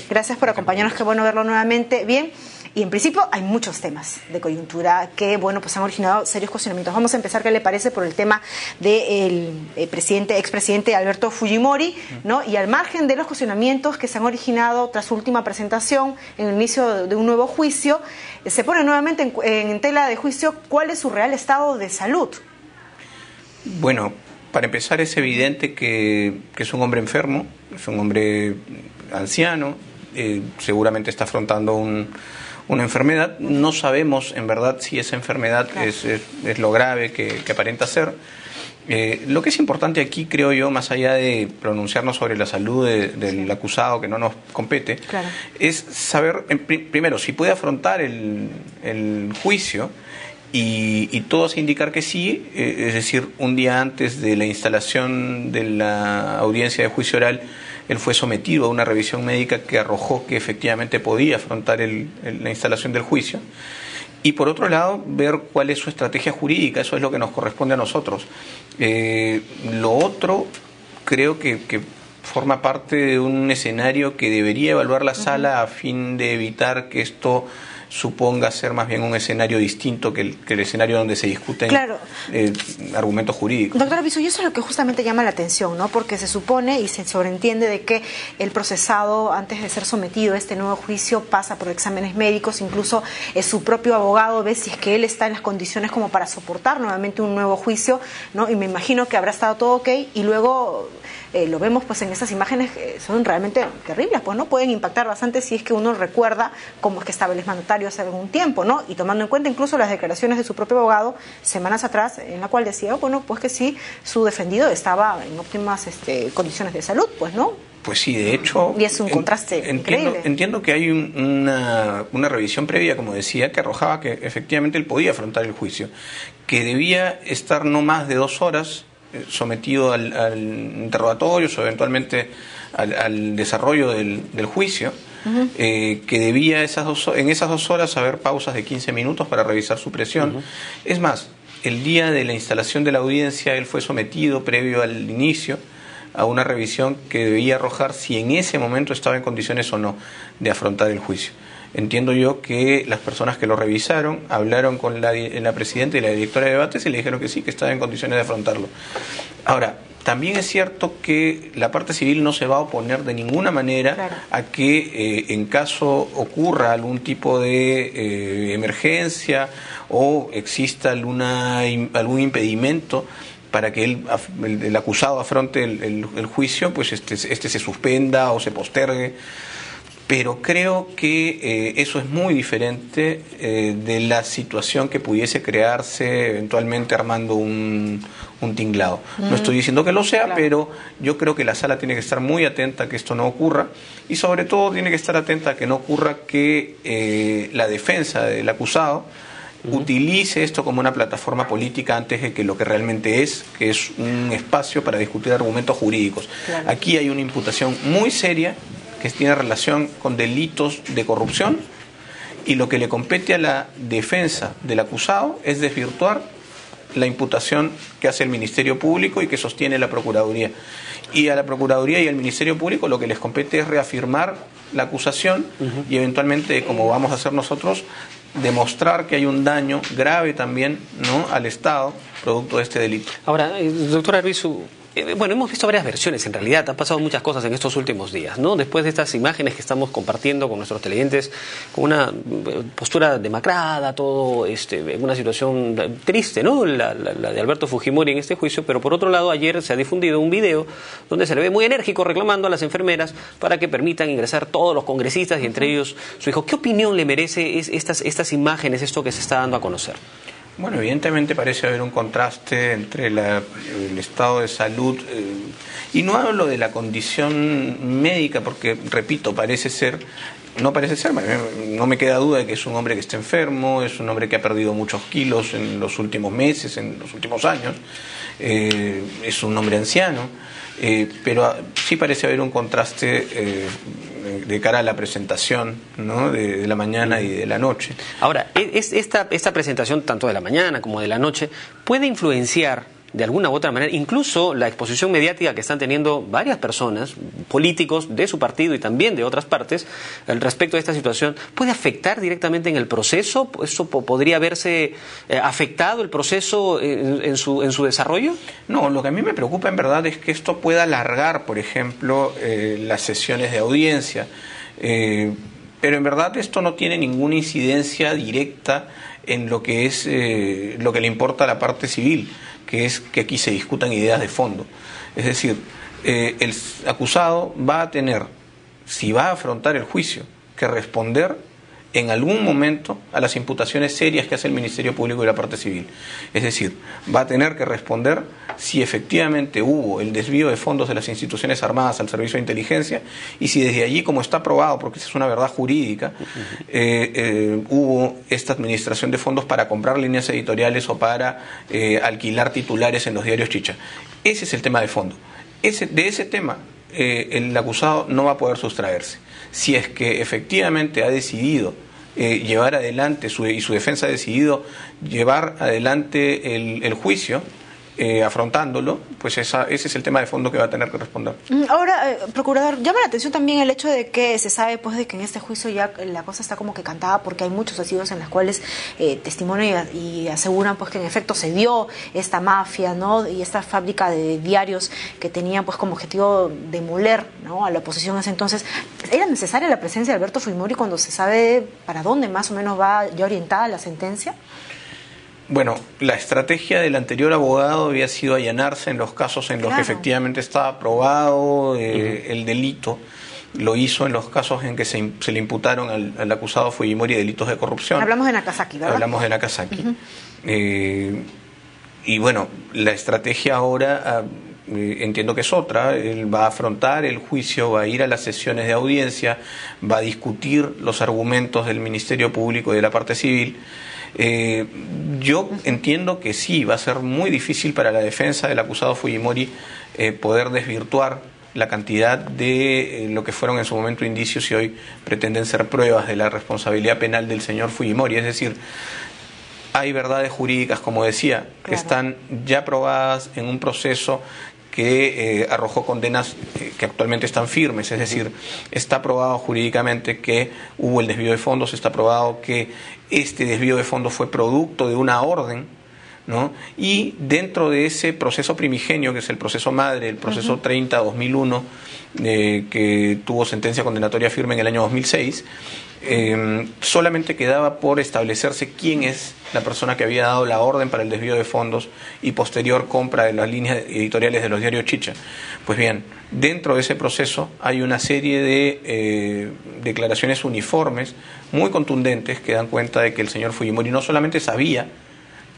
Gracias por acompañarnos, qué bueno verlo nuevamente. Bien, y en principio hay muchos temas de coyuntura que, bueno, pues han originado serios cuestionamientos. Vamos a empezar, ¿qué le parece?, por el tema del expresidente Alberto Fujimori, ¿no? Y al margen de los cuestionamientos que se han originado tras su última presentación en el inicio de un nuevo juicio, se pone nuevamente en tela de juicio cuál es su real estado de salud. Bueno, para empezar, es evidente que es un hombre enfermo, es un hombre anciano, seguramente está afrontando una enfermedad. No sabemos en verdad si esa enfermedad es lo grave que aparenta ser. Lo que es importante aquí, creo yo, más allá de pronunciarnos sobre la salud del acusado, que no nos compete, es saber, primero, si puede afrontar el juicio. Y todo hace indicar que sí, es decir, un día antes de la instalación de la audiencia de juicio oral, él fue sometido a una revisión médica que arrojó que efectivamente podía afrontar la instalación del juicio. Y por otro lado, ver cuál es su estrategia jurídica, eso es lo que nos corresponde a nosotros. Lo otro, creo que forma parte de un escenario que debería evaluar la sala a fin de evitar que esto suponga ser más bien un escenario distinto que el escenario donde se discuten argumentos jurídicos. Doctor Arbizu, y eso es lo que justamente llama la atención, ¿no? Porque se supone y se sobreentiende de que el procesado, antes de ser sometido a este nuevo juicio, pasa por exámenes médicos, incluso su propio abogado ve si es que él está en las condiciones como para soportar nuevamente un nuevo juicio, ¿no? Y me imagino que habrá estado todo ok, y luego lo vemos pues en estas imágenes que son realmente terribles, pues no pueden impactar bastante si es que uno recuerda cómo es que estaba el exmandatario hace algún tiempo, ¿no? Y tomando en cuenta incluso las declaraciones de su propio abogado semanas atrás, en la cual decía, bueno, pues que sí, su defendido estaba en óptimas condiciones de salud, pues, ¿no? Pues sí, de hecho... Y es un contraste increíble. Entiendo que hay una revisión previa, como decía, que arrojaba que efectivamente él podía afrontar el juicio, que debía estar no más de 2 horas sometido al interrogatorio o eventualmente al desarrollo del juicio, que debía en esas 2 horas haber pausas de 15 minutos para revisar su presión. Es más, el día de la instalación de la audiencia él fue sometido, previo al inicio, a una revisión que debía arrojar si en ese momento estaba en condiciones o no de afrontar el juicio. Entiendo yo que las personas que lo revisaron hablaron con la presidenta y la directora de debates y le dijeron que sí, que estaba en condiciones de afrontarlo. Ahora, también es cierto que la parte civil no se va a oponer de ninguna manera a que en caso ocurra algún tipo de emergencia o exista algún impedimento para que el acusado afronte el juicio, pues este se suspenda o se postergue. Pero creo que eso es muy diferente de la situación que pudiese crearse eventualmente armando un tinglado. No estoy diciendo que lo sea, pero yo creo que la sala tiene que estar muy atenta a que esto no ocurra y sobre todo tiene que estar atenta a que no ocurra que la defensa del acusado utilice esto como una plataforma política antes de que lo que realmente es, que es un espacio para discutir argumentos jurídicos. Aquí hay una imputación muy seria que tiene relación con delitos de corrupción y lo que le compete a la defensa del acusado es desvirtuar la imputación que hace el Ministerio Público y que sostiene la Procuraduría. Y a la Procuraduría y al Ministerio Público lo que les compete es reafirmar la acusación y eventualmente, como vamos a hacer nosotros, demostrar que hay un daño grave también, ¿no?, al Estado producto de este delito. Ahora, doctor Arbizu, bueno, hemos visto varias versiones, en realidad han pasado muchas cosas en estos últimos días, ¿no? Después de estas imágenes que estamos compartiendo con nuestros televidentes, con una postura demacrada, todo en una situación triste, ¿no? La de Alberto Fujimori en este juicio, pero por otro lado ayer se ha difundido un video donde se le ve muy enérgico reclamando a las enfermeras para que permitan ingresar todos los congresistas y entre ellos su hijo. ¿Qué opinión le merece estas imágenes, esto que se está dando a conocer? Bueno, evidentemente parece haber un contraste entre el estado de salud, y no hablo de la condición médica porque, repito, no me queda duda de que es un hombre que está enfermo, es un hombre que ha perdido muchos kilos en los últimos meses, en los últimos años, es un hombre anciano, pero sí parece haber un contraste de cara a la presentación, ¿no?, de la mañana y de la noche. Ahora, esta presentación tanto de la mañana como de la noche puede influenciar de alguna u otra manera, incluso la exposición mediática que están teniendo varias personas, políticos de su partido y también de otras partes, al respecto de esta situación, puede afectar directamente en el proceso? ¿Eso podría verse afectado el proceso en su desarrollo? No, lo que a mí me preocupa en verdad es que esto pueda alargar, por ejemplo, las sesiones de audiencia. Pero en verdad esto no tiene ninguna incidencia directa en lo que es lo que le importa a la parte civil, que es que aquí se discutan ideas de fondo. Es decir, el acusado va a tener, si va a afrontar el juicio, que responder en algún momento a las imputaciones serias que hace el Ministerio Público y la parte civil. Es decir, va a tener que responder si efectivamente hubo el desvío de fondos de las instituciones armadas al servicio de inteligencia y si desde allí, como está probado, porque esa es una verdad jurídica, hubo esta administración de fondos para comprar líneas editoriales o para alquilar titulares en los diarios chicha. Ese es el tema de fondo. De ese tema el acusado no va a poder sustraerse. Si es que efectivamente ha decidido llevar adelante y su defensa ha decidido llevar adelante el juicio, afrontándolo, pues ese es el tema de fondo que va a tener que responder. Ahora, procurador, llama la atención también el hecho de que se sabe pues de que en este juicio ya la cosa está como que cantada, porque hay muchos testigos en los cuales testimonian y aseguran pues que en efecto se dio esta mafia, ¿no? Y esta fábrica de diarios que tenían pues como objetivo demoler, ¿no?, a la oposición en ese entonces. ¿Era necesaria la presencia de Alberto Fujimori cuando se sabe para dónde más o menos va ya orientada la sentencia? Bueno, la estrategia del anterior abogado había sido allanarse en los casos en los que efectivamente estaba probado el delito. Lo hizo en los casos en que se le imputaron al acusado Fujimori delitos de corrupción. Hablamos de Nakazaki, ¿verdad? Hablamos de Nakazaki. Y bueno, la estrategia ahora entiendo que es otra. Él va a afrontar el juicio, va a ir a las sesiones de audiencia, va a discutir los argumentos del Ministerio Público y de la parte civil. Yo entiendo que sí, va a ser muy difícil para la defensa del acusado Fujimori poder desvirtuar la cantidad de lo que fueron en su momento indicios y hoy pretenden ser pruebas de la responsabilidad penal del señor Fujimori. Es decir, hay verdades jurídicas, como decía, que están ya probadas en un proceso que arrojó condenas que actualmente están firmes. Es decir, está probado jurídicamente que hubo el desvío de fondos, está probado que este desvío de fondos fue producto de una orden, ¿no? Y dentro de ese proceso primigenio, que es el proceso madre, el proceso 30-2001, que tuvo sentencia condenatoria firme en el año 2006, solamente quedaba por establecerse quién es la persona que había dado la orden para el desvío de fondos y posterior compra de las líneas editoriales de los diarios Chicha. Pues bien, dentro de ese proceso hay una serie de declaraciones uniformes muy contundentes que dan cuenta de que el señor Fujimori no solamente sabía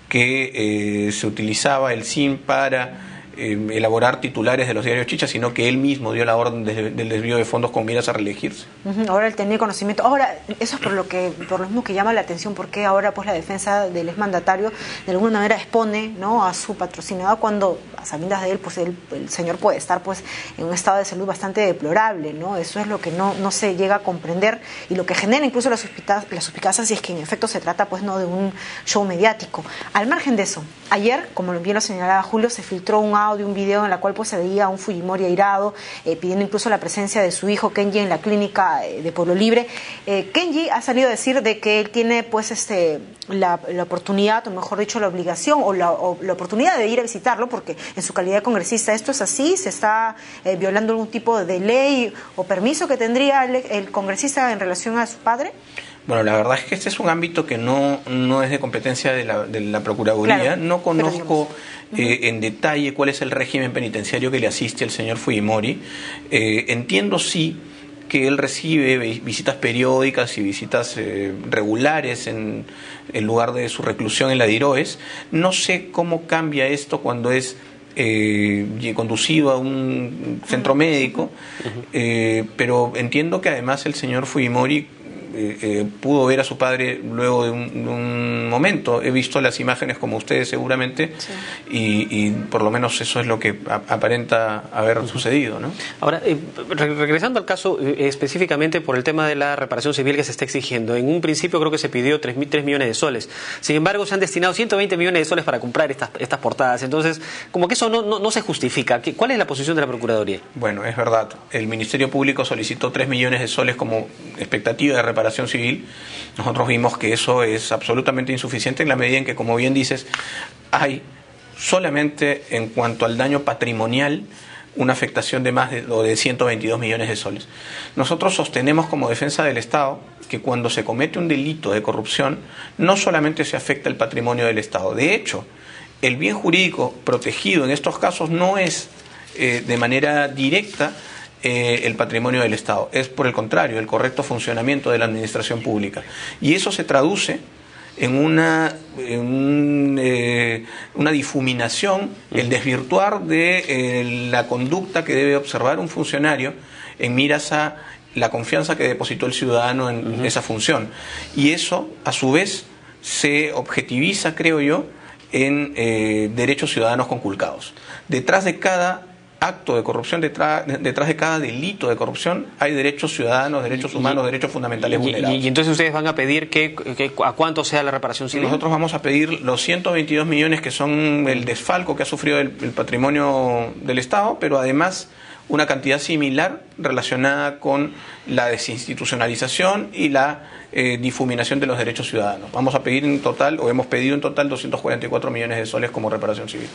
que se utilizaba el SIM para elaborar titulares de los diarios Chicha, sino que él mismo dio la orden del desvío de fondos con miras a reelegirse. Ahora él tenía conocimiento. Ahora, eso es por lo mismo que llama la atención, porque ahora pues la defensa del exmandatario de alguna manera expone, ¿no?, a su patrocinador cuando, a sabiendas de él, pues el señor puede estar pues en un estado de salud bastante deplorable, ¿no? Eso es lo que no se llega a comprender y lo que genera incluso la suspicacia si es que en efecto se trata pues no de un show mediático. Al margen de eso, ayer, como bien lo señalaba Julio, se filtró un audio, un video en la cual pues se veía a un Fujimori airado, pidiendo incluso la presencia de su hijo Kenji en la clínica de Pueblo Libre. Kenji ha salido a decir de que él tiene pues la oportunidad, o mejor dicho la obligación o la oportunidad de ir a visitarlo, porque en su calidad de congresista esto es así. ¿Se está violando algún tipo de ley o permiso que tendría el congresista en relación a su padre? Bueno, la verdad es que este es un ámbito que no es de competencia de la Procuraduría. Claro, no conozco en detalle cuál es el régimen penitenciario que le asiste al señor Fujimori. Entiendo sí que él recibe visitas periódicas y visitas regulares en el lugar de su reclusión en la DIROES. No sé cómo cambia esto cuando es conducido a un centro médico, pero entiendo que además el señor Fujimori pudo ver a su padre luego de un momento. He visto las imágenes como ustedes seguramente, sí. y por lo menos eso es lo que aparenta haber sucedido, ¿no? Ahora, regresando al caso específicamente por el tema de la reparación civil que se está exigiendo, en un principio creo que se pidió 3 millones de soles. Sin embargo, se han destinado 120 millones de soles para comprar estas portadas. Entonces, como que eso no se justifica. ¿Cuál es la posición de la Procuraduría? Bueno, es verdad. El Ministerio Público solicitó 3 millones de soles como expectativa de reparación civil. Nosotros vimos que eso es absolutamente insuficiente en la medida en que, como bien dices, hay solamente en cuanto al daño patrimonial una afectación de más de 122 millones de soles. Nosotros sostenemos como defensa del Estado que cuando se comete un delito de corrupción no solamente se afecta el patrimonio del Estado. De hecho, el bien jurídico protegido en estos casos no es de manera directa el patrimonio del Estado. Es, por el contrario, el correcto funcionamiento de la administración pública. Y eso se traduce en una difuminación, el desvirtuar de la conducta que debe observar un funcionario en miras a la confianza que depositó el ciudadano en esa función. Y eso, a su vez, se objetiviza, creo yo, en derechos ciudadanos conculcados. Detrás de cada acto de corrupción, detrás de cada delito de corrupción, hay derechos ciudadanos, derechos humanos, derechos fundamentales vulnerados. Y entonces ustedes van a pedir que a cuánto sea la reparación civil. Nosotros vamos a pedir los 122 millones que son el desfalco que ha sufrido el patrimonio del Estado, pero además una cantidad similar relacionada con la desinstitucionalización y la difuminación de los derechos ciudadanos. Vamos a pedir en total, o hemos pedido en total 244 millones de soles como reparación civil.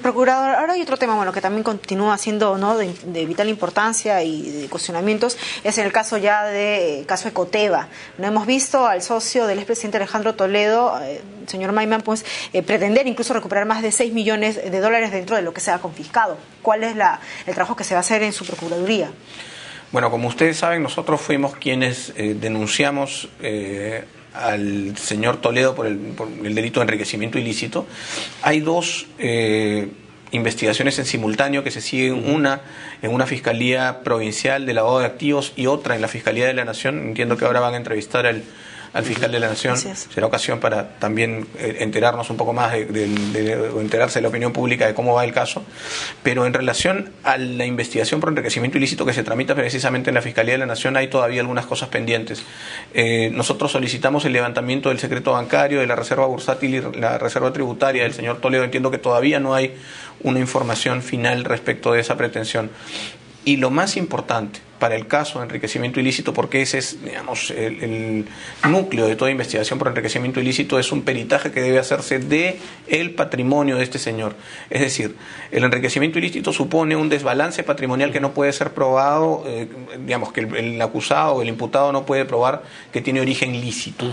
Procurador, ahora hay otro tema, bueno, que también continúa siendo, ¿no?, de vital importancia y de cuestionamientos, es en el caso ya de caso Ecoteva. No hemos visto al socio del expresidente Alejandro Toledo, señor Maiman, pues pretender incluso recuperar más de 6 millones de dólares dentro de lo que se ha confiscado. ¿Cuál es el trabajo que se va a hacer en su Procuraduría? Bueno, como ustedes saben, nosotros fuimos quienes denunciamos al señor Toledo por el delito de enriquecimiento ilícito. Hay dos investigaciones en simultáneo que se siguen, una en una Fiscalía Provincial de Lavado de Activos y otra en la Fiscalía de la Nación. Entiendo que ahora van a entrevistar al fiscal de la Nación. Será ocasión para también enterarnos un poco más o enterarse de la opinión pública de cómo va el caso. Pero en relación a la investigación por enriquecimiento ilícito que se tramita precisamente en la Fiscalía de la Nación, hay todavía algunas cosas pendientes. Nosotros solicitamos el levantamiento del secreto bancario, de la reserva bursátil y la reserva tributaria del señor Toledo. Entiendo que todavía no hay una información final respecto de esa pretensión. Y lo más importante para el caso de enriquecimiento ilícito, porque ese es, digamos, el núcleo de toda investigación por enriquecimiento ilícito, es un peritaje que debe hacerse de el patrimonio de este señor. Es decir, el enriquecimiento ilícito supone un desbalance patrimonial que no puede ser probado, digamos, que el acusado o el imputado no puede probar que tiene origen lícito,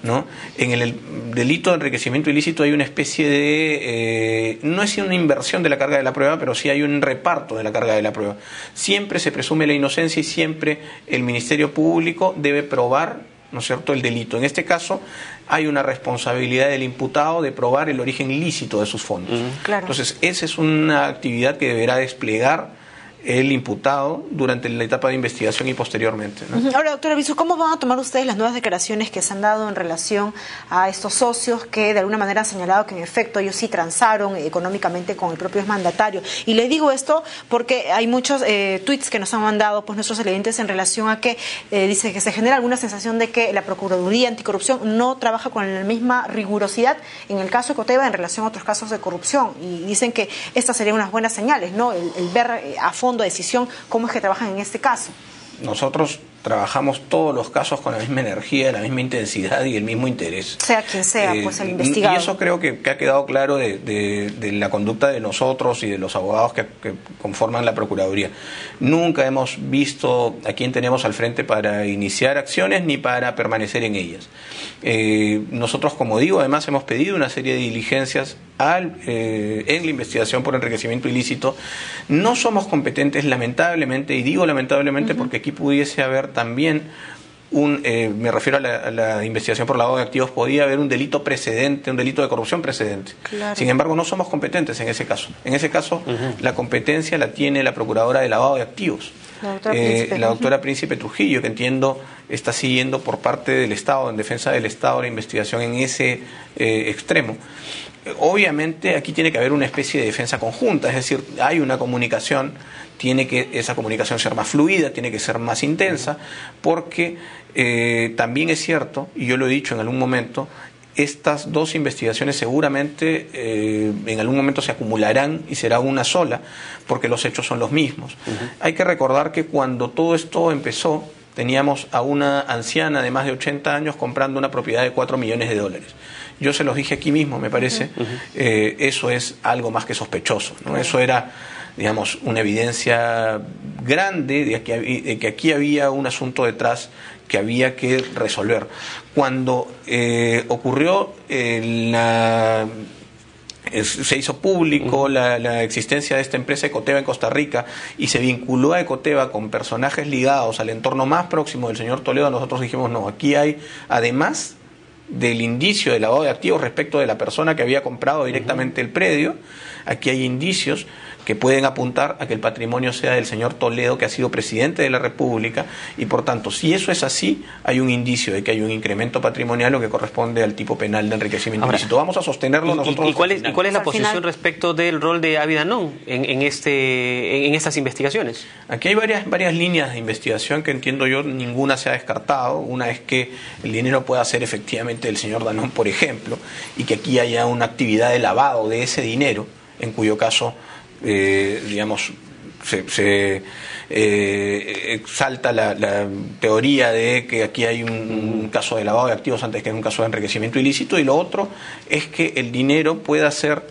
¿no? En el delito de enriquecimiento ilícito hay una especie de, no es una inversión de la carga de la prueba, pero sí hay un reparto de la carga de la prueba. Siempre se presume la inocencia y siempre el Ministerio Público debe probar, ¿no es cierto?, el delito. En este caso hay una responsabilidad del imputado de probar el origen lícito de sus fondos. Claro. Entonces, esa es una actividad que deberá desplegar el imputado durante la etapa de investigación y posteriormente, ¿no? Ahora, doctora Arbizu, ¿cómo van a tomar ustedes las nuevas declaraciones que se han dado en relación a estos socios que de alguna manera han señalado que en efecto ellos sí transaron económicamente con el propio mandatario? Y les digo esto porque hay muchos tweets que nos han mandado pues nuestros televidentes en relación a que dice que se genera alguna sensación de que la Procuraduría Anticorrupción no trabaja con la misma rigurosidad en el caso Ecoteva en relación a otros casos de corrupción, y dicen que estas serían unas buenas señales, ¿no? El ver a fondo decisión cómo es que trabajan en este caso. Nosotros trabajamos todos los casos con la misma energía, la misma intensidad y el mismo interés. Sea quien sea, pues el investigado. Y eso creo que ha quedado claro de la conducta de nosotros y de los abogados que conforman la Procuraduría. Nunca hemos visto a quién tenemos al frente para iniciar acciones ni para permanecer en ellas. Nosotros, como digo, además hemos pedido una serie de diligencias en la investigación por enriquecimiento ilícito. No somos competentes, lamentablemente, y digo lamentablemente porque aquí pudiese haber también me refiero a la investigación por lavado de activos, podía haber un delito precedente, un delito de corrupción precedente. Claro. Sin embargo, no somos competentes en ese caso. En ese caso, la competencia la tiene la Procuradora de Lavado de Activos, la doctora Príncipe Trujillo, que entiendo está siguiendo por parte del Estado, en defensa del Estado, la investigación en ese extremo. Obviamente aquí tiene que haber una especie de defensa conjunta, es decir, hay una comunicación, tiene que esa comunicación ser más fluida, tiene que ser más intensa, porque también es cierto, y yo lo he dicho en algún momento, estas dos investigaciones seguramente en algún momento se acumularán y será una sola, porque los hechos son los mismos. Hay que recordar que cuando todo esto empezó, teníamos a una anciana de más de 80 años comprando una propiedad de 4 millones de dólares. Yo se los dije aquí mismo, me parece, eso es algo más que sospechoso, ¿no? Eso era, digamos, una evidencia grande de que aquí había un asunto detrás que había que resolver. Cuando ocurrió se hizo público la existencia de esta empresa Ecoteva en Costa Rica y se vinculó a Ecoteva con personajes ligados al entorno más próximo del señor Toledo, nosotros dijimos, no, aquí hay, además del indicio de lavado de activos respecto de la persona que había comprado directamente el predio, aquí hay indicios que pueden apuntar a que el patrimonio sea del señor Toledo, que ha sido presidente de la República, y por tanto, si eso es así, hay un indicio de que hay un incremento patrimonial, lo que corresponde al tipo penal de enriquecimiento ilícito. Vamos a sostenerlo nosotros. ¿Y cuál es la posición respecto del rol de Abby Danón en estas investigaciones? Aquí hay varias líneas de investigación que entiendo yo, ninguna se ha descartado. Una es que el dinero pueda ser efectivamente del señor Danón, por ejemplo, y que aquí haya una actividad de lavado de ese dinero, en cuyo caso digamos, se exalta la teoría de que aquí hay un caso de lavado de activos antes que un caso de enriquecimiento ilícito, y lo otro es que el dinero pueda ser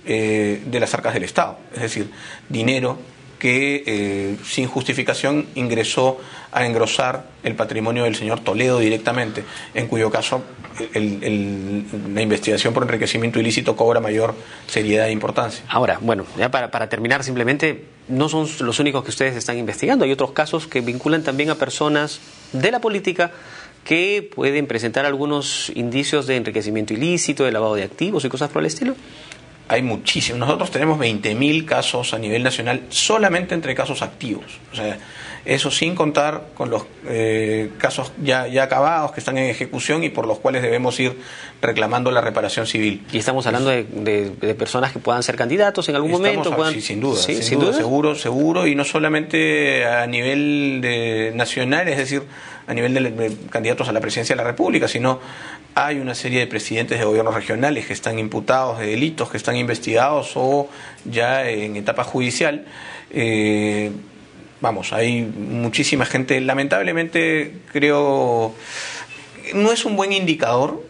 de las arcas del Estado, es decir, dinero que sin justificación ingresó a engrosar el patrimonio del señor Toledo directamente, en cuyo caso la investigación por enriquecimiento ilícito cobra mayor seriedad e importancia. Ahora, bueno, ya para terminar, simplemente, no son los únicos que ustedes están investigando, hay otros casos que vinculan también a personas de la política que pueden presentar algunos indicios de enriquecimiento ilícito, de lavado de activos y cosas por el estilo. Hay muchísimos. Nosotros tenemos 20.000 casos a nivel nacional solamente entre casos activos. O sea, eso sin contar con los casos ya acabados que están en ejecución y por los cuales debemos ir reclamando la reparación civil. Y estamos hablando de personas que puedan ser candidatos en algún momento. Sí, sin duda, sin duda, seguro, y no solamente a nivel nacional, es decir, a nivel de candidatos a la presidencia de la República, sino hay una serie de presidentes de gobiernos regionales que están imputados de delitos, que están investigados o ya en etapa judicial. Vamos, hay muchísima gente. Lamentablemente, creo, no es un buen indicador,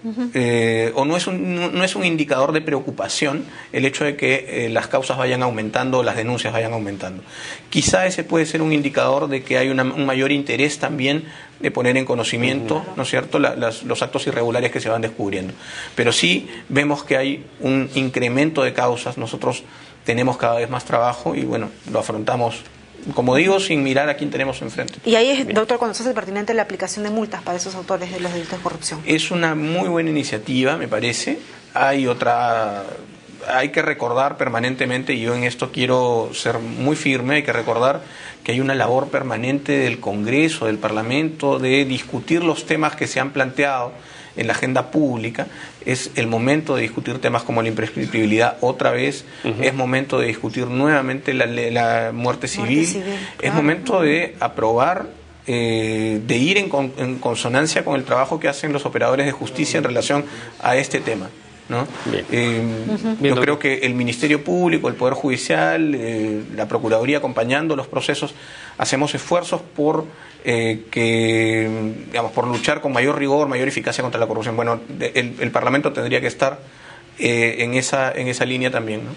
o no es un indicador de preocupación el hecho de que las causas vayan aumentando, las denuncias vayan aumentando. Quizá ese puede ser un indicador de que hay un mayor interés también de poner en conocimiento, ¿no es cierto?, los actos irregulares que se van descubriendo. Pero sí vemos que hay un incremento de causas, nosotros tenemos cada vez más trabajo y bueno, lo afrontamos, como digo, sin mirar a quién tenemos enfrente. Y ahí es, doctor, cuando se hace pertinente la aplicación de multas para esos autores de los delitos de corrupción. Es una muy buena iniciativa, me parece. Hay que recordar permanentemente, y yo en esto quiero ser muy firme, hay que recordar que hay una labor permanente del Congreso, del Parlamento, de discutir los temas que se han planteado en la agenda pública. Es el momento de discutir temas como la imprescriptibilidad otra vez, es momento de discutir nuevamente la muerte civil, es momento de aprobar, de ir en consonancia con el trabajo que hacen los operadores de justicia en relación a este tema, ¿no? Yo creo que el Ministerio Público, el Poder Judicial, la Procuraduría acompañando los procesos, hacemos esfuerzos por por luchar con mayor rigor, mayor eficacia contra la corrupción. Bueno, el Parlamento tendría que estar en esa línea también, ¿no?